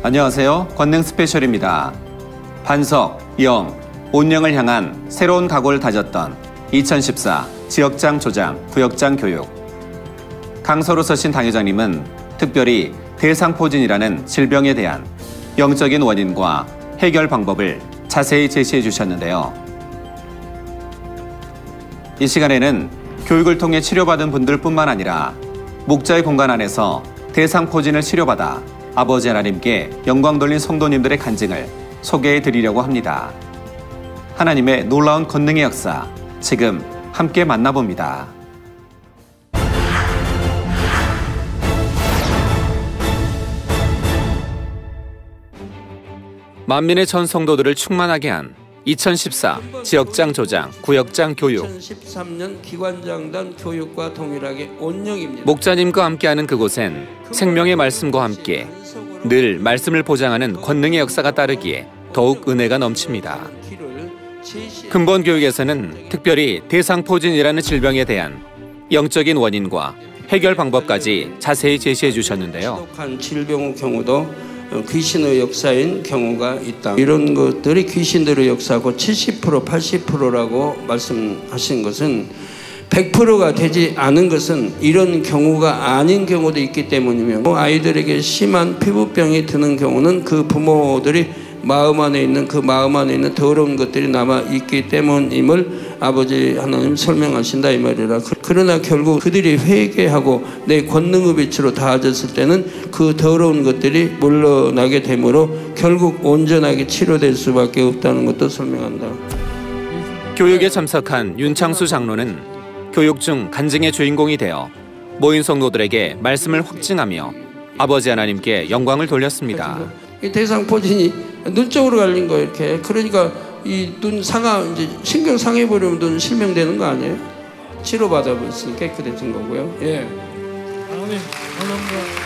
안녕하세요. 권능 스페셜입니다. 반석, 영, 온영을 향한 새로운 각오를 다졌던 2014 지역장 조장, 구역장 교육. 강서로 서신 당회장님은 특별히 대상포진이라는 질병에 대한 영적인 원인과 해결 방법을 자세히 제시해 주셨는데요. 이 시간에는 교육을 통해 치료받은 분들뿐만 아니라 목자의 공간 안에서 대상포진을 치료받아 아버지 하나님께 영광 돌린 성도님들의 간증을 소개해 드리려고 합니다. 하나님의 놀라운 권능의 역사, 지금 함께 만나봅니다. 만민의 전 성도들을 충만하게 한 2014 지역장 조장, 구역장 교육. 2013년 기관장단 교육과 동일하게 온영입니다. 목자님과 함께하는 그곳엔 생명의 말씀과 함께 늘 말씀을 보장하는 권능의 역사가 따르기에 더욱 은혜가 넘칩니다. 근본 교육에서는 특별히 대상포진이라는 질병에 대한 영적인 원인과 해결 방법까지 자세히 제시해 주셨는데요. 지독한 질병의 경우도 귀신의 역사인 경우가 있다. 이런 것들이 귀신들의 역사고 70%, 80%라고 말씀하신 것은 100%가 되지 않은 것은 이런 경우가 아닌 경우도 있기 때문이며, 아이들에게 심한 피부병이 드는 경우는 그 부모들이 마음 안에 있는 더러운 것들이 남아 있기 때문임을 아버지 하나님 설명하신다 이 말이라. 그러나 결국 그들이 회개하고 내 권능의 빛으로 닿아졌을 때는 그 더러운 것들이 물러나게 되므로 결국 온전하게 치료될 수밖에 없다는 것도 설명한다. 교육에 참석한 윤창수 장로는 교육 중 간증의 주인공이 되어 모인 성도들에게 말씀을 확증하며 아버지 하나님께 영광을 돌렸습니다. 이 대상포진이 눈 쪽으로 갈린 거예요, 이렇게. 그러니까 이 눈 상하, 이제 신경 상해버리면 눈 실명되는 거 아니에요? 치료받아버렸으니 깨끗해진 거고요. 예. 아멘. 감사합니다.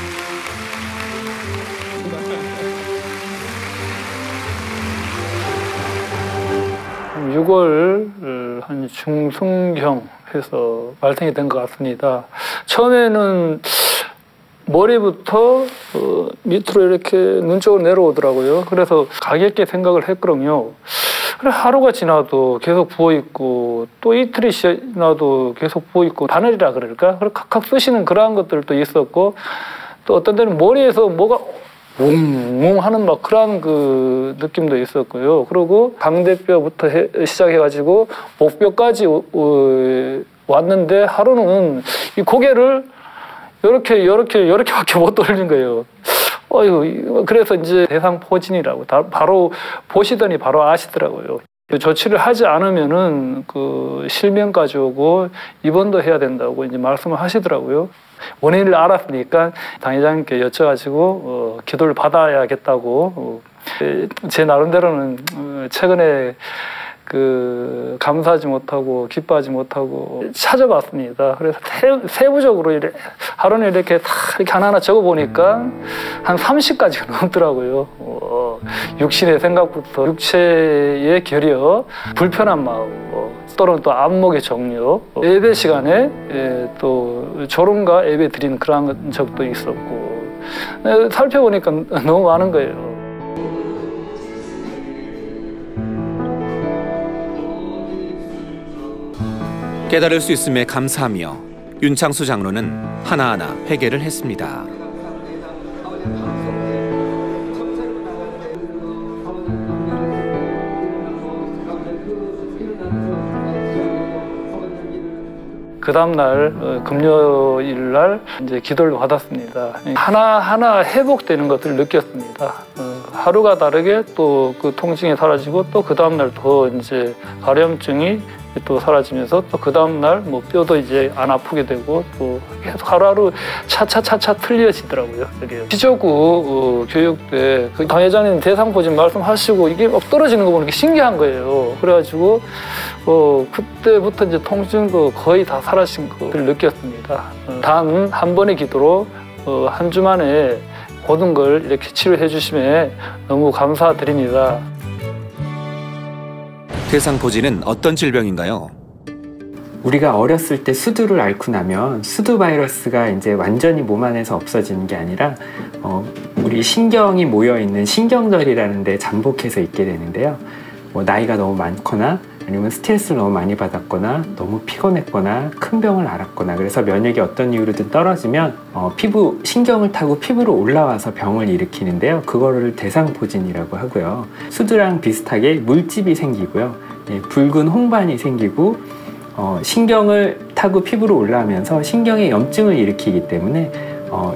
6월 한 중순경 해서 발생이 된 것 같습니다. 처음에는 머리부터 밑으로 이렇게 눈 쪽으로 내려오더라고요. 그래서 가볍게 생각을 했거든요. 그래, 하루가 지나도 계속 부어있고 또 이틀이 지나도 계속 부어있고 바늘이라 그럴까? 각각 쓰시는 그러한 것들도 있었고, 또 어떤 때는 머리에서 뭐가 웅웅 하는 막 그런 그 느낌도 있었고요. 그리고 강대뼈부터 시작해가지고 목뼈까지 왔는데 하루는 이 고개를 이렇게밖에 못 돌리는 거예요. 그래서 이제 대상포진이라고 바로 보시더니 바로 아시더라고요. 조치를 하지 않으면은 그 실명까지 오고 입원도 해야 된다고 이제 말씀을 하시더라고요. 원인을 알았으니까 당회장님께 여쭤가지고 기도를 받아야겠다고 제 나름대로는 최근에 그 감사하지 못하고 기뻐하지 못하고 찾아봤습니다. 그래서 세부적으로 하루는 이렇게 하나하나 적어보니까 한 30가지가 넘더라고요. 육신의 생각부터 육체의 결여, 불편한 마음, 또는 또 안목의 정력, 예배 시간에 또 조롱과 예배 드리는 그런 적도 있었고, 살펴보니까 너무 많은 거예요. 깨달을 수 있음에 감사하며 윤창수 장로는 하나하나 회개를 했습니다. 그 다음날 금요일 날 이제 기도를 받았습니다. 하나하나 회복되는 것을 느꼈습니다. 하루가 다르게 또 그 통증이 사라지고 또 그 다음날 더 이제 가려움증이 또 사라지면서 또 그 다음날 뭐 뼈도 이제 안 아프게 되고 또 계속 하루하루 차차차차 틀려지더라고요. 지적구 교육 때 그 당회장님 대상포진 말씀하시고 이게 막 떨어지는 거 보니까 신기한 거예요. 그래가지고 그때부터 이제 통증도 거의 다 사라진 것을 느꼈습니다. 단 한 번의 기도로 한 주 만에 모든 걸 이렇게 치료해 주심에 너무 감사드립니다. 대상포진은 어떤 질병인가요? 우리가 어렸을 때 수두를 앓고 나면 수두 바이러스가 이제 완전히 몸 안에서 없어지는 게 아니라 우리 신경이 모여있는 신경절이라는 데 잠복해서 있게 되는데요. 뭐 나이가 너무 많거나 아니면 스트레스를 너무 많이 받았거나 너무 피곤했거나 큰 병을 앓았거나 그래서 면역이 어떤 이유로든 떨어지면 피부 신경을 타고 피부로 올라와서 병을 일으키는데요. 그거를 대상포진이라고 하고요. 수두랑 비슷하게 물집이 생기고요. 붉은 홍반이 생기고 신경을 타고 피부로 올라오면서 신경에 염증을 일으키기 때문에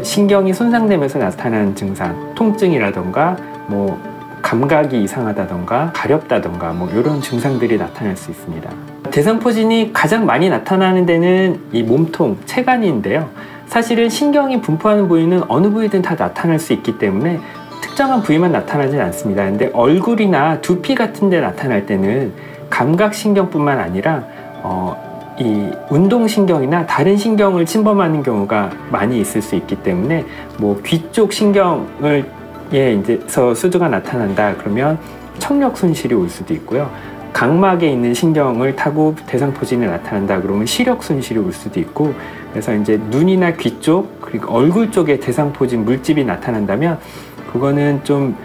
신경이 손상되면서 나타나는 증상, 통증이라던가 뭐 감각이 이상하다던가 가렵다던가 뭐 이런 증상들이 나타날 수 있습니다. 대상포진이 가장 많이 나타나는 데는 이 몸통, 체간인데요. 사실은 신경이 분포하는 부위는 어느 부위든 다 나타날 수 있기 때문에 특정한 부위만 나타나진 않습니다. 근데 얼굴이나 두피 같은 데 나타날 때는 감각신경뿐만 아니라 이 운동신경이나 다른 신경을 침범하는 경우가 많이 있을 수 있기 때문에 뭐 귀 쪽 신경을 이제서 수두가 나타난다 그러면 청력 손실이 올 수도 있고요. 각막에 있는 신경을 타고 대상포진이 나타난다 그러면 시력 손실이 올 수도 있고 그래서 이제 눈이나 귀 쪽 그리고 얼굴 쪽에 대상포진 물집이 나타난다면 그거는 좀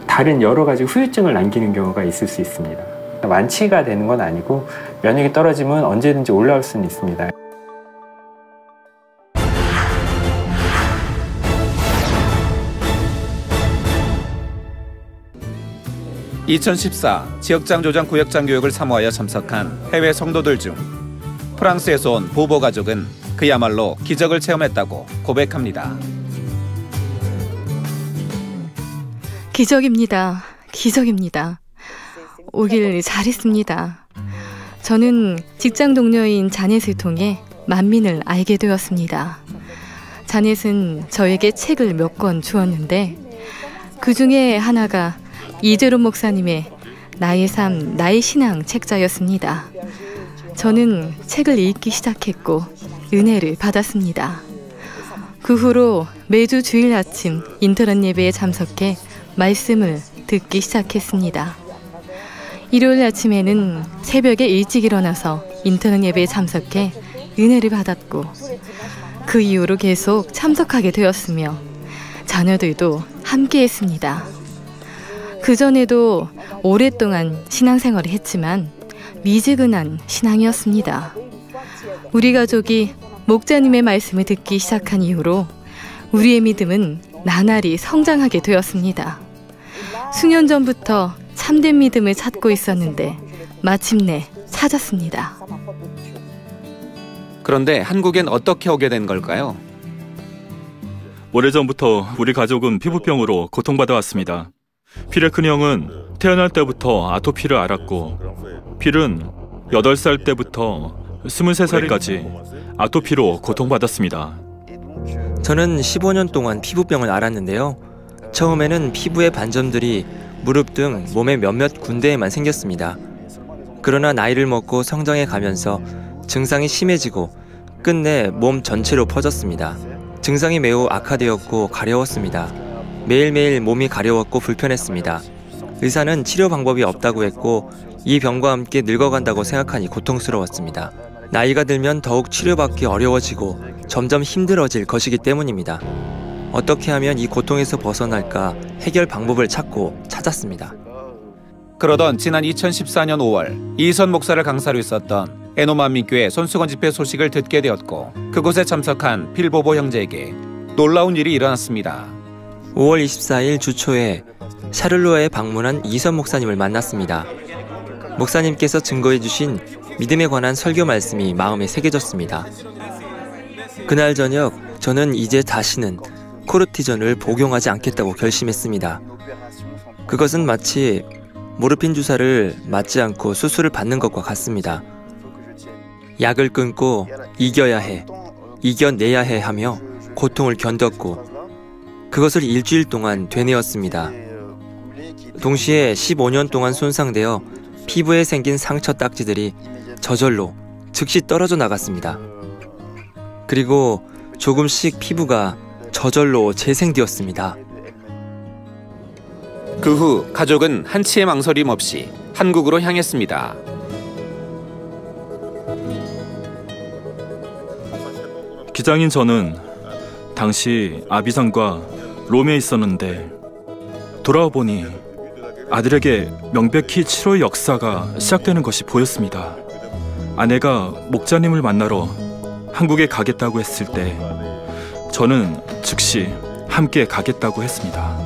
다른 여러 가지 후유증을 남기는 경우가 있을 수 있습니다. 완치가 되는 건 아니고 면역이 떨어지면 언제든지 올라올 수는 있습니다. 2014 지역장 조장 구역장 교육을 사모하여 참석한 해외 성도들 중 프랑스에서 온 보보 가족은 그야말로 기적을 체험했다고 고백합니다. 기적입니다. 기적입니다. 오길 잘했습니다. 저는 직장 동료인 자넷을 통해 만민을 알게 되었습니다. 자넷은 저에게 책을 몇 권 주었는데 그 중에 하나가 이재론 목사님의 나의 삶, 나의 신앙 책자였습니다. 저는 책을 읽기 시작했고 은혜를 받았습니다. 그 후로 매주 주일 아침 인터넷 예배에 참석해 말씀을 듣기 시작했습니다. 일요일 아침에는 새벽에 일찍 일어나서 인터넷 예배에 참석해 은혜를 받았고 그 이후로 계속 참석하게 되었으며 자녀들도 함께 했습니다. 그전에도 오랫동안 신앙생활을 했지만 미지근한 신앙이었습니다. 우리 가족이 목자님의 말씀을 듣기 시작한 이후로 우리의 믿음은 나날이 성장하게 되었습니다. 수년 전부터 참된 믿음을 찾고 있었는데 마침내 찾았습니다. 그런데 한국엔 어떻게 오게 된 걸까요? 오래전부터 우리 가족은 피부병으로 고통받아 왔습니다. 필의 큰형은 태어날 때부터 아토피를 앓았고 필은 8살 때부터 23살까지 아토피로 고통받았습니다. 저는 15년 동안 피부병을 앓았는데요. 처음에는 피부의 반점들이 무릎 등 몸의 몇몇 군데에만 생겼습니다. 그러나 나이를 먹고 성장해 가면서 증상이 심해지고 끝내 몸 전체로 퍼졌습니다. 증상이 매우 악화되었고 가려웠습니다. 매일매일 몸이 가려웠고 불편했습니다. 의사는 치료 방법이 없다고 했고 이 병과 함께 늙어간다고 생각하니 고통스러웠습니다. 나이가 들면 더욱 치료받기 어려워지고 점점 힘들어질 것이기 때문입니다. 어떻게 하면 이 고통에서 벗어날까 해결 방법을 찾았습니다. 그러던 지난 2014년 5월 이선 목사를 강사로 있었던 에노만민교회 손수건 집회 소식을 듣게 되었고 그곳에 참석한 필보보 형제에게 놀라운 일이 일어났습니다. 5월 24일 주초에 샤를로에 방문한 이선 목사님을 만났습니다. 목사님께서 증거해 주신 믿음에 관한 설교 말씀이 마음에 새겨졌습니다. 그날 저녁 저는 이제 다시는 코르티존을 복용하지 않겠다고 결심했습니다. 그것은 마치 모르핀 주사를 맞지 않고 수술을 받는 것과 같습니다. 약을 끊고 이겨야 해, 이겨내야 해 하며 고통을 견뎠고 그것을 일주일 동안 되뇌었습니다. 동시에 15년 동안 손상되어 피부에 생긴 상처 딱지들이 저절로 즉시 떨어져 나갔습니다. 그리고 조금씩 피부가 저절로 재생되었습니다. 그 후 가족은 한치의 망설임 없이 한국으로 향했습니다. 기장인 저는 당시 아비상과 롬에 있었는데 돌아와 보니 아들에게 명백히 치료의 역사가 시작되는 것이 보였습니다. 아내가 목자님을 만나러 한국에 가겠다고 했을 때 저는 즉시 함께 가겠다고 했습니다.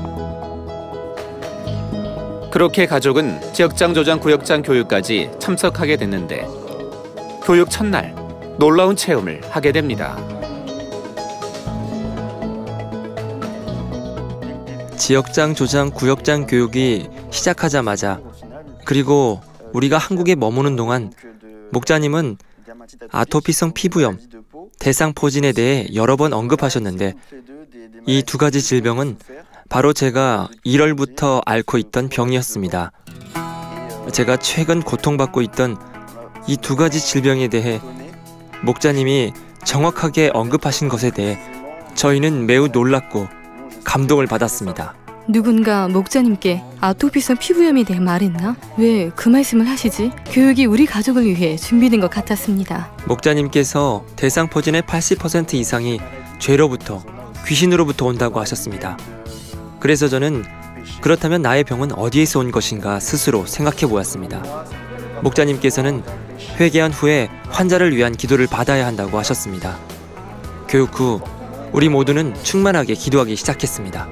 그렇게 가족은 지역장, 조장, 구역장 교육까지 참석하게 됐는데 교육 첫날 놀라운 체험을 하게 됩니다. 지역장, 조장, 구역장 교육이 시작하자마자 그리고 우리가 한국에 머무는 동안 목자님은 아토피성 피부염, 대상포진에 대해 여러 번 언급하셨는데 이 두 가지 질병은 바로 제가 1월부터 앓고 있던 병이었습니다. 제가 최근 고통받고 있던 이 두 가지 질병에 대해 목자님이 정확하게 언급하신 것에 대해 저희는 매우 놀랐고 감동을 받았습니다. 누군가 목자님께 아토피성 피부염에 대해 말했나? 왜 그 말씀을 하시지? 교육이 우리 가족을 위해 준비된 것 같았습니다. 목자님께서 대상포진의 80% 이상이 죄로부터, 귀신으로부터 온다고 하셨습니다. 그래서 저는 그렇다면 나의 병은 어디에서 온 것인가 스스로 생각해 보았습니다. 목자님께서는 회개한 후에 환자를 위한 기도를 받아야 한다고 하셨습니다. 교육 후 우리 모두는 충만하게 기도하기 시작했습니다.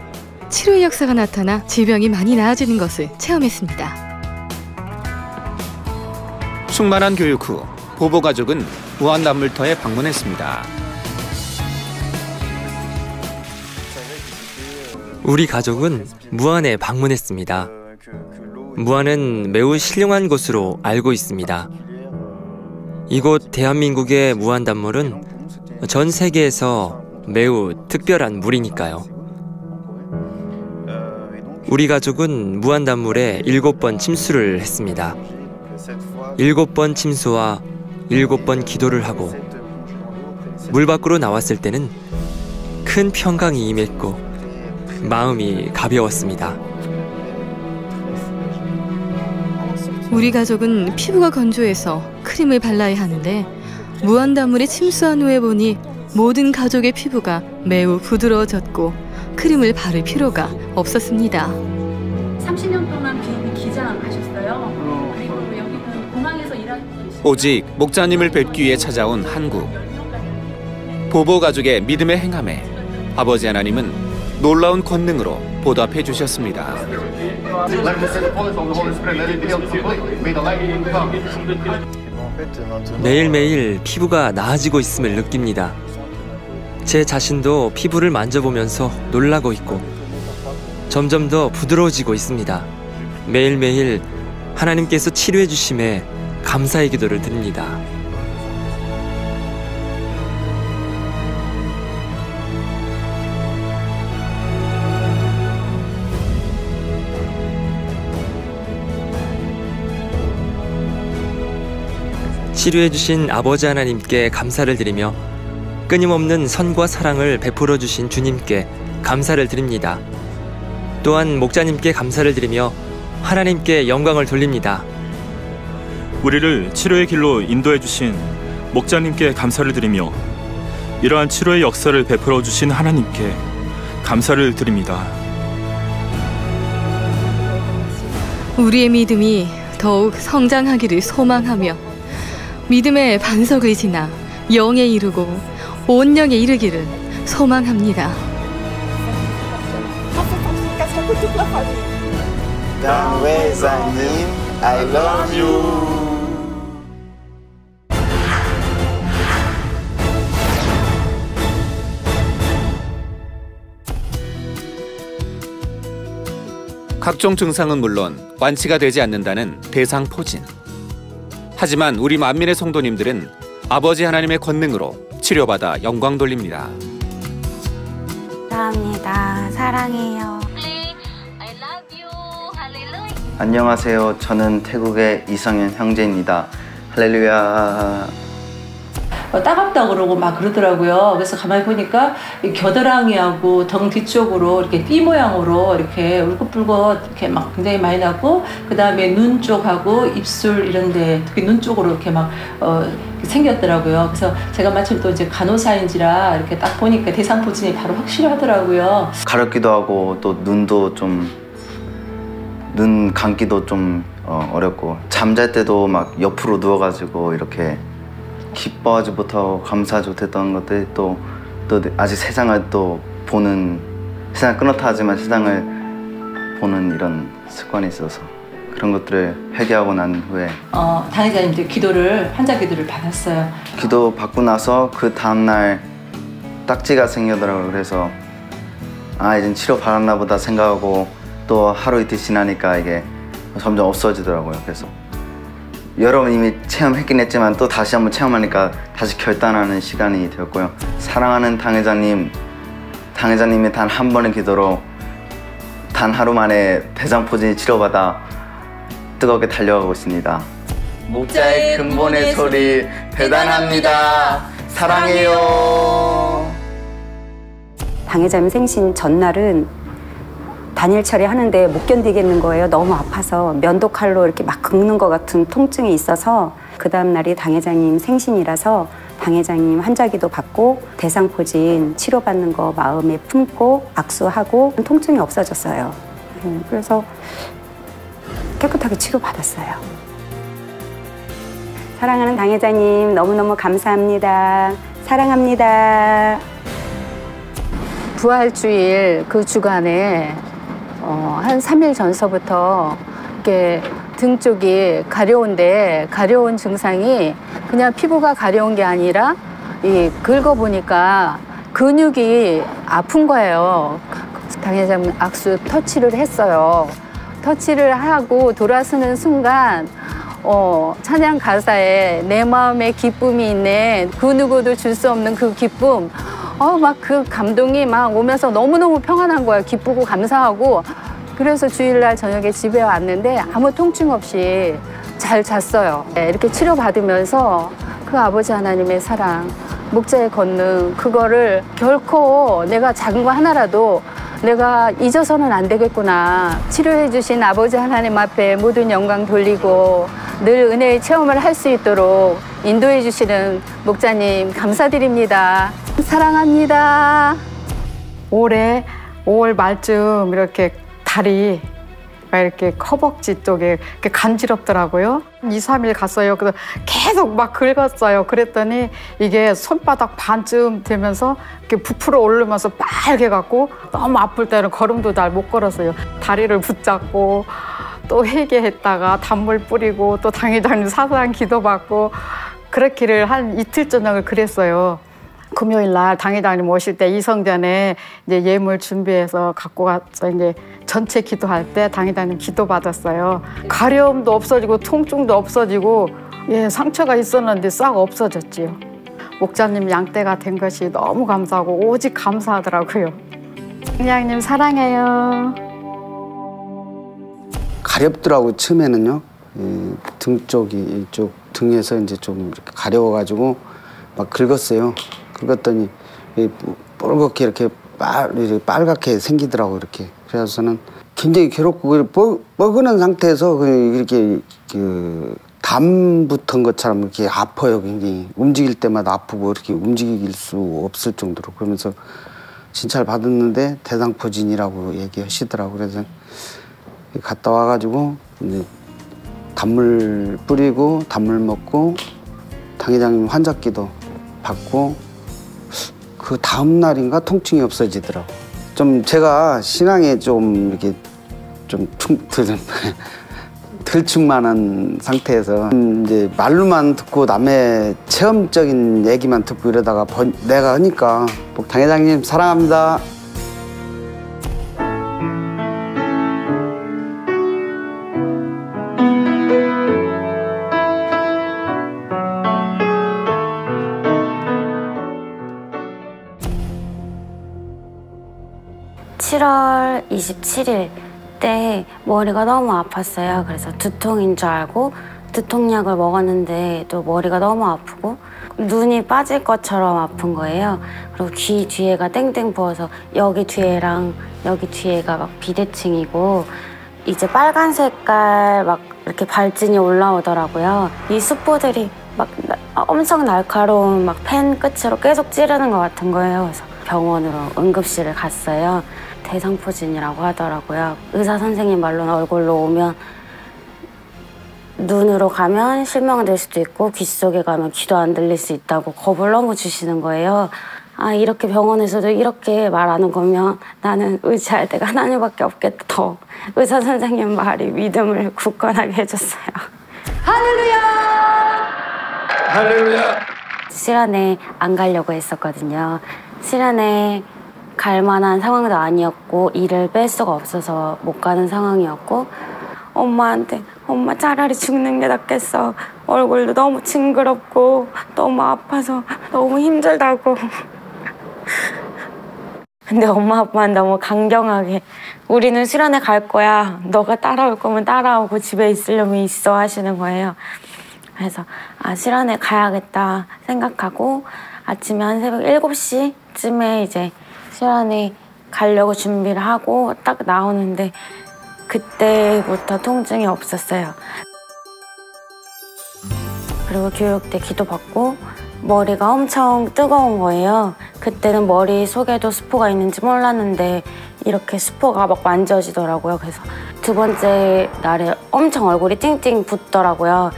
치료의 역사가 나타나 질병이 많이 나아지는 것을 체험했습니다. 충만한 교육 후 보보 가족은 무한남물터에 방문했습니다. 우리 가족은 무안에 방문했습니다. 무안은 매우 신령한 곳으로 알고 있습니다. 이곳 대한민국의 무안단물은 전 세계에서 매우 특별한 물이니까요. 우리 가족은 무안단물에 7번 침수를 했습니다. 7번 침수와 7번 기도를 하고 물 밖으로 나왔을 때는 큰 평강이 임했고 마음이 가벼웠습니다. 우리 가족은 피부가 건조해서 크림을 발라야 하는데 무한단물에 침수한 후에 보니 모든 가족의 피부가 매우 부드러워졌고 크림을 바를 필요가 없었습니다. 30년 동안 비행기 기장하셨어요. 그리고 여기는 공항에서 일하고 계시고 오직 목자님을 뵙기 위해 찾아온 한국. 보보 가족의 믿음의 행함에 아버지 하나님은 놀라운 권능으로 보답해 주셨습니다. 매일매일 피부가 나아지고 있음을 느낍니다. 제 자신도 피부를 만져보면서 놀라고 있고 점점 더 부드러워지고 있습니다. 매일매일 하나님께서 치료해 주심에 감사의 기도를 드립니다. 치료해 주신 아버지 하나님께 감사를 드리며 끊임없는 선과 사랑을 베풀어 주신 주님께 감사를 드립니다. 또한 목자님께 감사를 드리며 하나님께 영광을 돌립니다. 우리를 치료의 길로 인도해 주신 목자님께 감사를 드리며 이러한 치료의 역사를 베풀어 주신 하나님께 감사를 드립니다. 우리의 믿음이 더욱 성장하기를 소망하며 믿음의 반석을 지나 영에 이르고 온영에 이르기를 소망합니다. I love you. 각종 증상은 물론 완치가 되지 않는다는 대상포진. 하지만 우리 만민의 성도님들은 아버지 하나님의 권능으로 치료받아 영광 돌립니다. 감사합니다. 사랑해요. 안녕하세요. 저는 태국의 이성현 형제입니다. 할렐루야. 따갑다 그러고 막 그러더라고요. 그래서 가만히 보니까 겨드랑이하고 등 뒤쪽으로 이렇게 띠 모양으로 이렇게 울긋불긋 이렇게 막 굉장히 많이 나고, 그 다음에 눈 쪽하고 입술 이런데 특히 눈 쪽으로 이렇게 막 생겼더라고요. 그래서 제가 마침 또 이제 간호사인지라 이렇게 딱 보니까 대상포진이 바로 확실하더라고요. 가렵기도 하고 또 눈도 좀 눈 감기도 좀 어렵고, 잠잘 때도 막 옆으로 누워가지고 이렇게 기뻐하지 못하고 감사하지 못했던 것들이 또 아직 세상을 또 보는, 세상을 끊었다 하지만 세상을 보는 이런 습관이 있어서 그런 것들을 회개하고 난 후에 당의자님들 환자 기도를 받았어요. 기도 받고 나서 그 다음날 딱지가 생기더라고요. 그래서 이젠 치료 받았나 보다 생각하고 또 하루 이틀 지나니까 이게 점점 없어지더라고요. 그래서 여러 번 이미 체험했긴 했지만 또 다시 한번 체험하니까 다시 결단하는 시간이 되었고요. 사랑하는 당회자님의 단 한 번의 기도로 단 하루 만에 대상포진이 치료받아 뜨겁게 달려가고 있습니다. 목자의 근본의 소리 대단합니다. 사랑해요. 당회자님 생신 전날은 단일 처리하는데 못 견디겠는 거예요. 너무 아파서 면도칼로 이렇게 막 긁는 것 같은 통증이 있어서, 그 다음 날이 당회장님 생신이라서 당회장님 환자기도 받고 대상포진 치료받는 거 마음에 품고 악수하고 통증이 없어졌어요. 그래서 깨끗하게 치료받았어요. 사랑하는 당회장님 너무너무 감사합니다. 사랑합니다. 부활주일 그 주간에 한 3일 전서부터 이렇게 등 쪽이 가려운데, 가려운 증상이 그냥 피부가 가려운 게 아니라 긁어보니까 근육이 아픈 거예요. 당회장 악수 터치를 했어요. 터치를 하고 돌아서는 순간 찬양 가사에 내 마음에 기쁨이 있네, 그 누구도 줄 수 없는 그 기쁨, 막 그 감동이 막 오면서 너무너무 평안한 거예요. 기쁘고 감사하고. 그래서 주일날 저녁에 집에 왔는데 아무 통증 없이 잘 잤어요. 이렇게 치료받으면서 그 아버지 하나님의 사랑, 목자의 권능, 그거를 결코 내가 작은 거 하나라도 내가 잊어서는 안 되겠구나. 치료해 주신 아버지 하나님 앞에 모든 영광 돌리고 늘 은혜의 체험을 할 수 있도록 인도해 주시는 목자님 감사드립니다. 사랑합니다. 올해 5월 말쯤 이렇게 다리가 이렇게 허벅지 쪽에 이렇게 간지럽더라고요. 2, 3일 갔어요. 그래서 계속 막 긁었어요. 그랬더니 이게 손바닥 반쯤 되면서 이렇게 부풀어 오르면서 빨개 갖고 너무 아플 때는 걸음도 잘 못 걸었어요. 다리를 붙잡고 또 회개했다가 단물 뿌리고 또 당회장님 사상 기도받고 그렇기를 한 이틀 저녁을 그랬어요. 금요일 날 당회장님 오실 때 이성전에 이제 예물 준비해서 갖고 가서 이제 전체 기도할 때 당회장님 기도 받았어요. 가려움도 없어지고 통증도 없어지고 상처가 있었는데 싹 없어졌지요. 목자님 양떼가 된 것이 너무 감사하고 오직 감사하더라고요. 당회장님 사랑해요. 가렵더라고요. 처음에는요. 등 쪽이 이쪽 등에서 이제 좀 이렇게 가려워가지고 막 긁었어요. 긁었더니 뻘겋게 이렇게 빨갛게 생기더라고요. 이렇게. 그래서는 굉장히 괴롭고 뻐근한 상태에서 이렇게 담 붙은 것처럼 이렇게 아파요. 굉장히 움직일 때마다 아프고 이렇게 움직일 수 없을 정도로. 그러면서 진찰 받았는데 대상포진이라고 얘기하시더라고요. 그래서 갔다 와가지고 이제 단물 뿌리고 단물 먹고 당회장님 환자기도 받고 그 다음 날인가 통증이 없어지더라고. 좀 제가 신앙에 좀 이렇게 좀 들쭉만한 상태에서 이제 말로만 듣고 남의 체험적인 얘기만 듣고 이러다가 내가 하니까 당회장님 사랑합니다. (7월 27일) 때 머리가 너무 아팠어요. 그래서 두통인 줄 알고 두통약을 먹었는데 또 머리가 너무 아프고 눈이 빠질 것처럼 아픈 거예요. 그리고 귀 뒤에가 땡땡 부어서 여기 뒤에랑 여기 뒤에가 막 비대칭이고 이제 빨간 색깔 막 이렇게 발진이 올라오더라고요. 이 수포들이 막 엄청 날카로운 막 펜 끝으로 계속 찌르는 것 같은 거예요. 그래서 병원으로 응급실을 갔어요. 대상포진이라고 하더라고요. 의사 선생님 말로는 얼굴로 오면 눈으로 가면 실명될 수도 있고 귀 속에 가면 귀도 안 들릴 수 있다고 겁을 너무 주시는 거예요. 아, 이렇게 병원에서도 이렇게 말하는 거면 나는 의지할 데가 하나님밖에 없겠다. 더 의사 선생님 말이 믿음을 굳건하게 해줬어요. 할렐루야! 할렐루야! 실안에 안 가려고 했었거든요. 실안에 갈 만한 상황도 아니었고 일을 뺄 수가 없어서 못 가는 상황이었고 엄마한테 엄마 차라리 죽는 게 낫겠어. 얼굴도 너무 징그럽고 너무 아파서 너무 힘들다고. 근데 엄마 아빠는 너무 강경하게 우리는 실안에 갈 거야. 너가 따라올 거면 따라오고 집에 있으려면 있어 하시는 거예요. 그래서 아, 실안에 가야겠다 생각하고 아침에 한 새벽 7시쯤에 이제 실안에 가려고 준비를 하고 딱 나오는데 그때부터 통증이 없었어요. 그리고 교육때 기도받고 머리가 엄청 뜨거운 거예요. 그때는 머리 속에도 스포가 있는지 몰랐는데 이렇게 스포가 막 만져지더라고요. 그래서 두 번째 날에 엄청 얼굴이 띵띵 붓더라고요.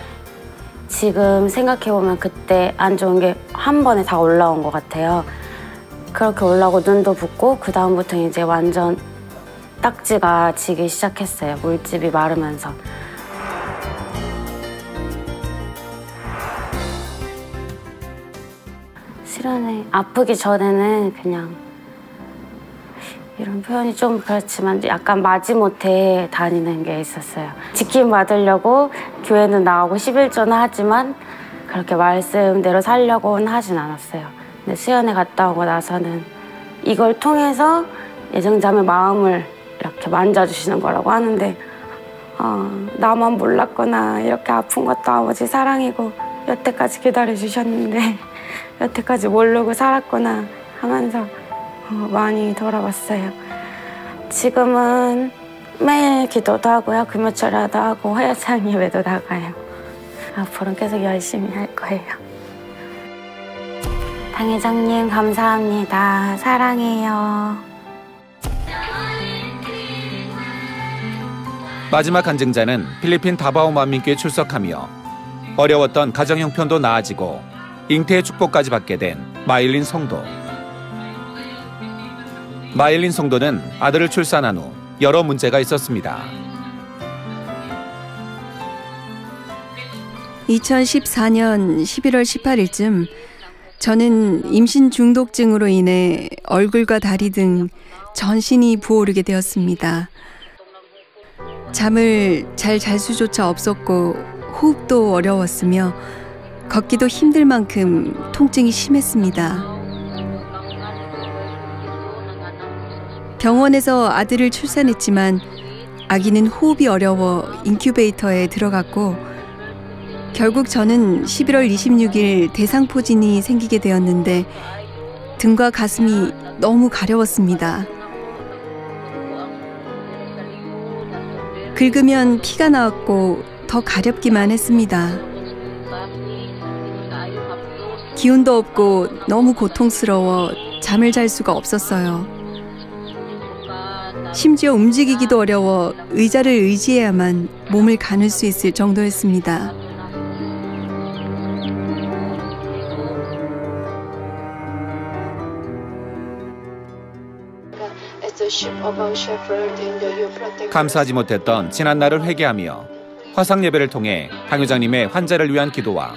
지금 생각해보면 그때 안 좋은 게 한 번에 다 올라온 것 같아요. 그렇게 올라오고 눈도 붓고 그 다음부터 이제 완전 딱지가 지기 시작했어요. 물집이 마르면서. 실안에 아프기 전에는 그냥 이런 표현이 좀 그렇지만 약간 마지못해 다니는 게 있었어요. 지킴 받으려고 교회는 나오고 11조는 하지만 그렇게 말씀대로 살려고는 하진 않았어요. 근데 수련회 갔다 오고 나서는 이걸 통해서 예정자매 마음을 이렇게 만져주시는 거라고 하는데 나만 몰랐구나. 이렇게 아픈 것도 아버지 사랑이고 여태까지 기다려주셨는데 여태까지 모르고 살았구나 하면서 많이 돌아봤어요. 지금은 매일 기도도 하고요. 금요철야도 하고 화요창 예배도 나가요. 앞으로는 계속 열심히 할 거예요. 당회장님 감사합니다. 사랑해요. 마지막 간증자는 필리핀 다바오 만민교에 출석하며 어려웠던 가정 형편도 나아지고 잉태의 축복까지 받게 된 마일린 성도. 마일린 성도는 아들을 출산한 후 여러 문제가 있었습니다. 2014년 11월 18일쯤 저는 임신 중독증으로 인해 얼굴과 다리 등 전신이 부어오르게 되었습니다. 잠을 잘 잘 수조차 없었고 호흡도 어려웠으며 걷기도 힘들 만큼 통증이 심했습니다. 병원에서 아들을 출산했지만 아기는 호흡이 어려워 인큐베이터에 들어갔고 결국 저는 11월 26일 대상포진이 생기게 되었는데 등과 가슴이 너무 가려웠습니다. 긁으면 피가 나왔고 더 가렵기만 했습니다. 기운도 없고 너무 고통스러워 잠을 잘 수가 없었어요. 심지어 움직이기도 어려워 의자를 의지해야만 몸을 가눌 수 있을 정도였습니다. 감사하지 못했던 지난날을 회개하며 화상 예배를 통해 당회장님의 환자를 위한 기도와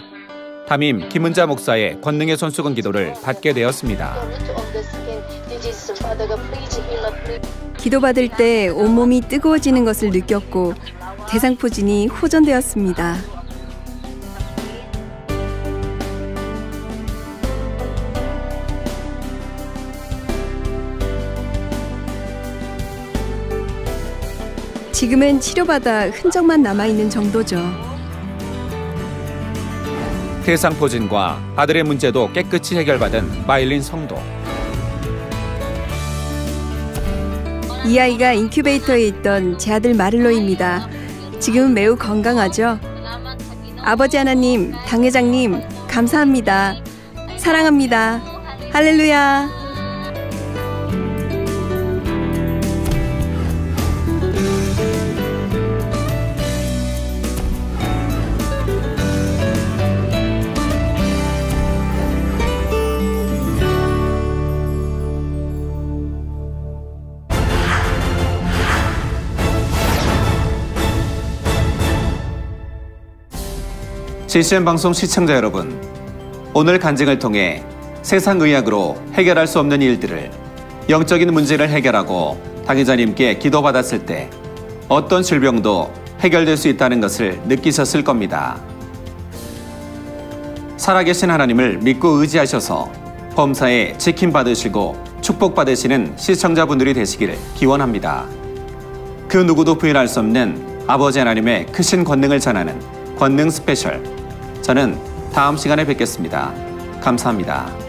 담임 김은자 목사의 권능의 손수건 기도를 받게 되었습니다. 기도받을 때 온몸이 뜨거워지는 것을 느꼈고 대상포진이 호전되었습니다. 지금은 치료받아 흔적만 남아있는 정도죠. 대상포진과 아들의 문제도 깨끗이 해결받은 마일린 성도. 이 아이가 인큐베이터에 있던 제 아들 마를로입니다. 지금은 매우 건강하죠. 아버지 하나님, 당회장님, 감사합니다. 사랑합니다. 할렐루야. CCM 방송 시청자 여러분, 오늘 간증을 통해 세상 의학으로 해결할 수 없는 일들을 영적인 문제를 해결하고 당회자님께 기도받았을 때 어떤 질병도 해결될 수 있다는 것을 느끼셨을 겁니다. 살아계신 하나님을 믿고 의지하셔서 범사에 지킴받으시고 축복받으시는 시청자분들이 되시길 기원합니다. 그 누구도 부인할 수 없는 아버지 하나님의 크신 권능을 전하는 권능 스페셜. 저는 다음 시간에 뵙겠습니다. 감사합니다.